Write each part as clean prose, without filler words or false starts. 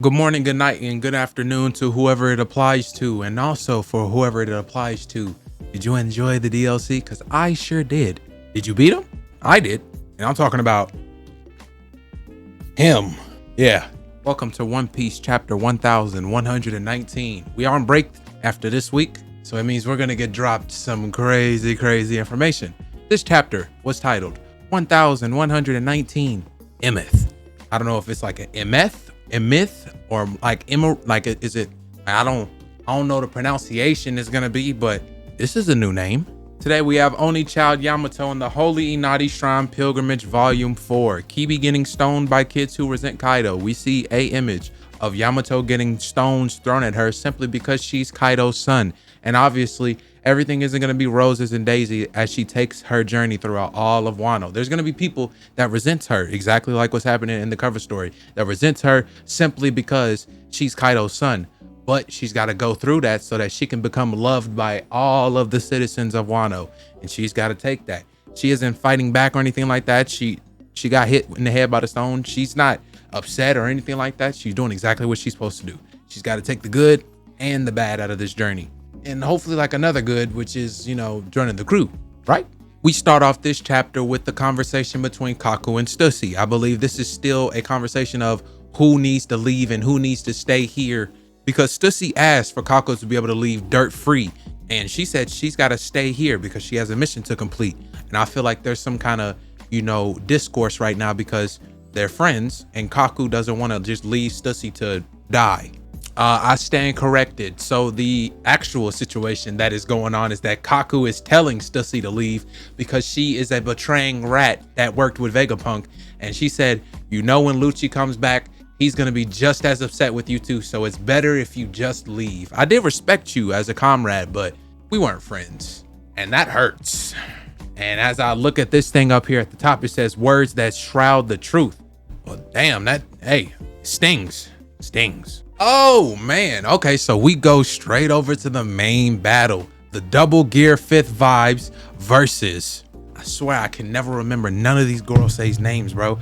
Good morning, good night, and good afternoon to whoever it applies to, and also for whoever it applies to. Did you enjoy the DLC? Because I sure did. Did you beat him? I did. And I'm talking about him. Yeah. Welcome to One Piece chapter 1119. We are on break after this week, so it means we're going to get dropped some crazy information. This chapter was titled 1119 Emeth. I don't know if it's like an Emeth or like is it? I don't know the pronunciation is gonna be, but this is a new name. Today we have Oni Child Yamato in the Holy Inari Shrine Pilgrimage Volume 4. Kibi getting stoned by kids who resent Kaido. We see a image of Yamato getting stones thrown at her simply because she's Kaido's son. And obviously everything isn't going to be roses and daisy as she takes her journey throughout all of Wano. There's going to be people that resent her, exactly like what's happening in the cover story, that resents her simply because she's Kaido's son. But she's got to go through that so that she can become loved by all of the citizens of Wano. And she's got to take that. She isn't fighting back or anything like that. She got hit in the head by the stone. She's not upset or anything like that. She's doing exactly what she's supposed to do. She's got to take the good and the bad out of this journey. And hopefully like another good, which is, joining the crew, right? We start off this chapter with the conversation between Kaku and Stussy. I believe this is still a conversation of who needs to leave and who needs to stay here, because Stussy asked for Kaku to be able to leave dirt free. And she said she's got to stay here because she has a mission to complete. And I feel like there's some kind of, discourse right now because they're friends and Kaku doesn't want to just leave Stussy to die. I stand corrected. So the actual situation that is going on is that Kaku is telling Stussy to leave because she is a betraying rat that worked with Vegapunk. And she said, when Lucci comes back, he's going to be just as upset with you too. So it's better if you just leave. I did respect you as a comrade, but we weren't friends. And that hurts. And as I look at this thing up here at the top, it says words that shroud the truth. Well, damn, stings. Oh man, okay, so we go straight over to the main battle. The double gear fifth vibes versus, I swear I can never remember none of these Gorosei's names, bro.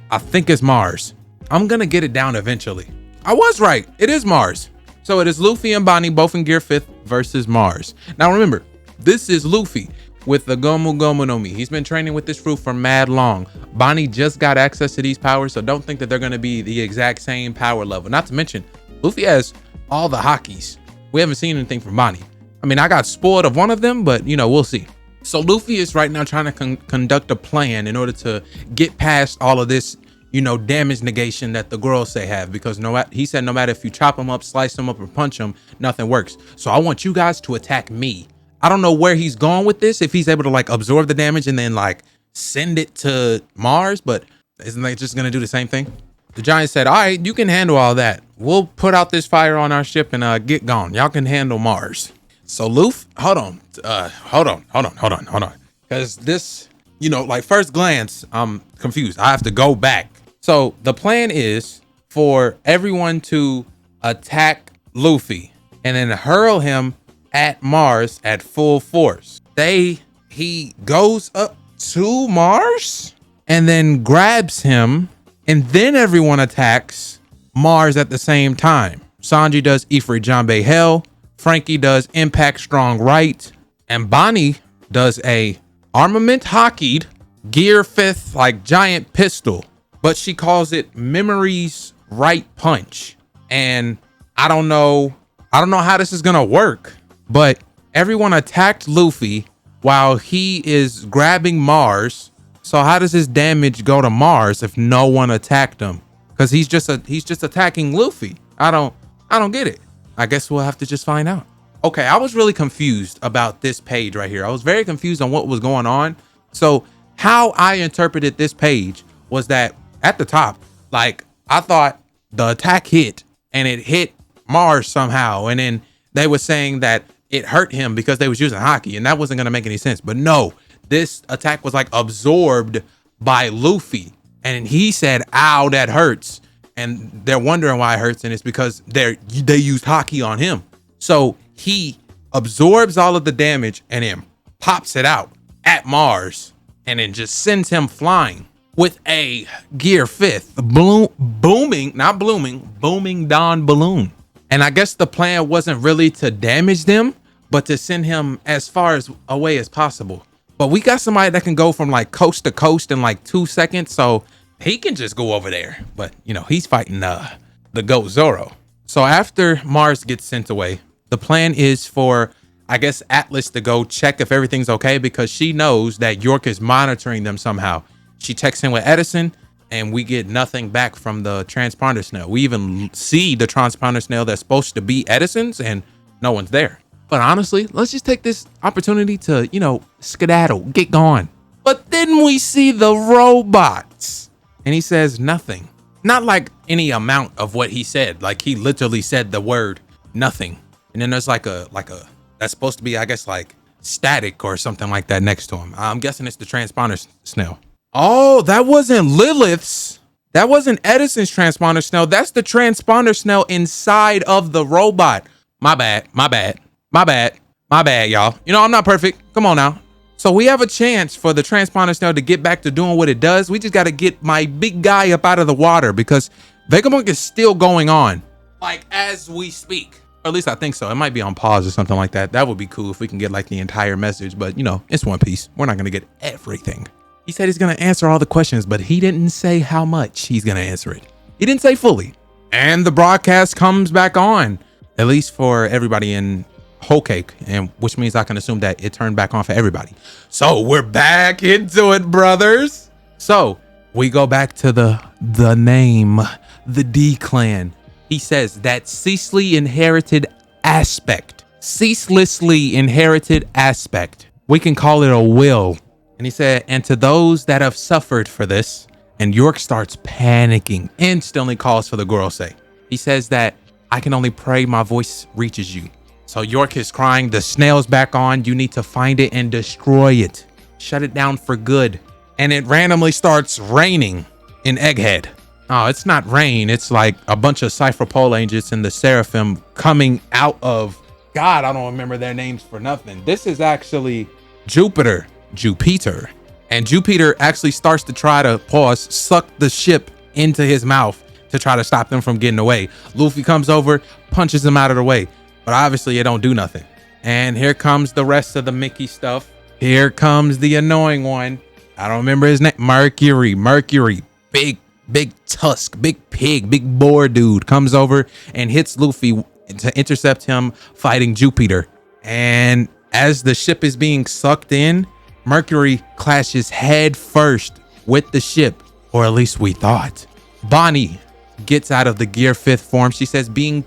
I think it's Mars. I'm gonna get it down eventually. I was right, it is Mars. So it is Luffy and Bonnie, both in gear fifth versus Mars. Now remember, this is Luffy with the Gomu Gomu no Mi. He's been training with this fruit for mad long. Bonnie just got access to these powers, so don't think that they're gonna be the exact same power level. Not to mention, Luffy has all the hotkeys. We haven't seen anything from Bonnie. I mean, I got spoiled of one of them, but we'll see. So Luffy is right now trying to conduct a plan in order to get past all of this, damage negation that the Gorosei have, because he said no matter if you chop them up, slice them up, or punch them, nothing works. So I want you guys to attack me. I don't know where he's going with this, if he's able to absorb the damage and then send it to Mars, but isn't they just gonna do the same thing? The giant said, all right, you can handle all that. We'll put out this fire on our ship and get gone. Y'all can handle Mars. So Luffy, hold on. Because this, first glance, I'm confused. I have to go back. So the plan is for everyone to attack Luffy and then hurl him at Mars at full force. He goes up to Mars and then grabs him, and then everyone attacks Mars at the same time. Sanji does Ifrit Janbei Hell, Frankie does Impact Strong Right, and Bonnie does a armament hockeyed gear fifth giant pistol, but she calls it Memory's Right Punch. And I don't know how this is gonna work, but everyone attacked Luffy while he is grabbing Mars. So how does his damage go to Mars if no one attacked him? Because he's just attacking Luffy. I don't get it. I guess we'll have to just find out. Okay, I was really confused about this page right here. I was very confused on what was going on. So how I interpreted this page was that at the top, I thought the attack hit and it hit Mars somehow, and then they were saying that it hurt him because they was using hockey, and that wasn't gonna make any sense. But no, this attack was absorbed by Luffy, and he said, ow, that hurts. And they're wondering why it hurts, and it's because they used hockey on him. So he absorbs all of the damage and then pops it out at Mars and then just sends him flying. with a Gear 5th booming Dawn balloon. And I guess the plan wasn't really to damage them, but to send him as far as away as possible. But we got somebody that can go from like coast to coast in like 2 seconds, so he can just go over there. But you know, he's fighting the GOAT Zoro. So after Mars gets sent away, the plan is for, I guess, Atlas to go check if everything's okay, because she knows that York is monitoring them somehow. She checks in with Edison, and we get nothing back from the transponder snail. We even see the transponder snail that's supposed to be Edison's, and no one's there. But honestly, let's just take this opportunity to, you know, skedaddle, get gone. But then we see the robots, and he says nothing. Not like any amount of what he said. Like he literally said the word nothing. And then there's like a that's supposed to be, I guess, like static or something like that next to him. I'm guessing it's the transponder snail. Oh, that wasn't Lilith's. That wasn't Edison's transponder snail. That's the transponder snail inside of the robot. My bad, y'all. You know, I'm not perfect. Come on now. So we have a chance for the transponder snail to get back to doing what it does. We just got to get my big guy up out of the water, because Vegapunk is still going on, like as we speak. Or at least I think so. It might be on pause or something like that. That would be cool if we can get like the entire message. But you know, it's One Piece. We're not going to get everything. He said he's going to answer all the questions, but he didn't say how much he's going to answer it. He didn't say fully. And the broadcast comes back on, at least for everybody in Whole Cake, and which means I can assume that it turned back on for everybody. So we're back into it, brothers. So we go back to the name, the D Clan. He says that ceaselessly inherited aspect. We can call it a will. And he said, and to those that have suffered for this, and York starts panicking, instantly calls for the Gorosei. He says that I can only pray my voice reaches you. So York is crying, the snail's back on, you need to find it and destroy it. Shut it down for good. And it randomly starts raining in Egghead. Oh, it's not rain, it's like a bunch of Cypher Pole Angels and the Seraphim coming out of, God, I don't remember their names for nothing. This is actually Jupiter. And Jupiter actually starts to try to suck the ship into his mouth to try to stop them from getting away. Luffy comes over, punches him out of the way, but obviously it don't do nothing. And here comes the rest of the Mickey stuff. Here comes the annoying one. I don't remember his name. Mercury, big tusk, big pig, big boar dude comes over and hits Luffy to intercept him fighting Jupiter. And as the ship is being sucked in, Mercury clashes head first with the ship, or at least we thought. Bonnie gets out of the Gear 5th form. She says being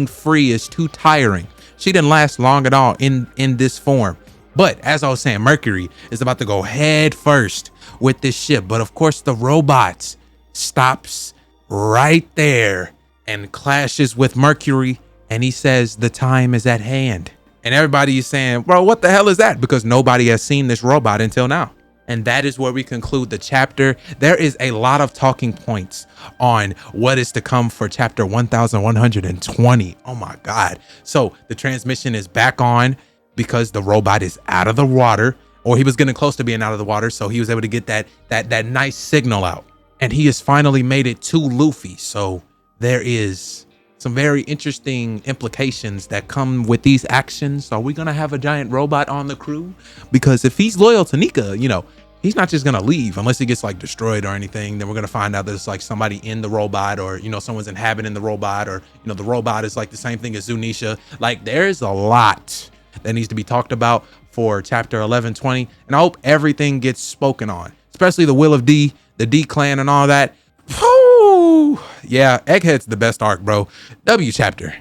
free is too tiring. She didn't last long at all in this form. But as I was saying, Mercury is about to go head first with this ship. But of course, the robot stops right there and clashes with Mercury. And he says the time is at hand. And everybody is saying, bro, what the hell is that? Because nobody has seen this robot until now. And that is where we conclude the chapter. There is a lot of talking points on what is to come for chapter 1120. Oh my God. So the transmission is back on because the robot is out of the water, or he was getting close to being out of the water. So he was able to get that nice signal out. And he has finally made it to Luffy. So there is some very interesting implications that come with these actions. Are we gonna have a giant robot on the crew? Because if he's loyal to Nika, you know, he's not just gonna leave unless he gets like destroyed or anything. Then we're gonna find out there's like somebody in the robot, or you know, someone's inhabiting the robot, or you know, the robot is like the same thing as Zunisha. Like there's a lot that needs to be talked about for chapter 1120, and I hope everything gets spoken on, especially the Will of D, the D Clan, and all that. Whew. Yeah, Egghead's the best arc, bro. W chapter.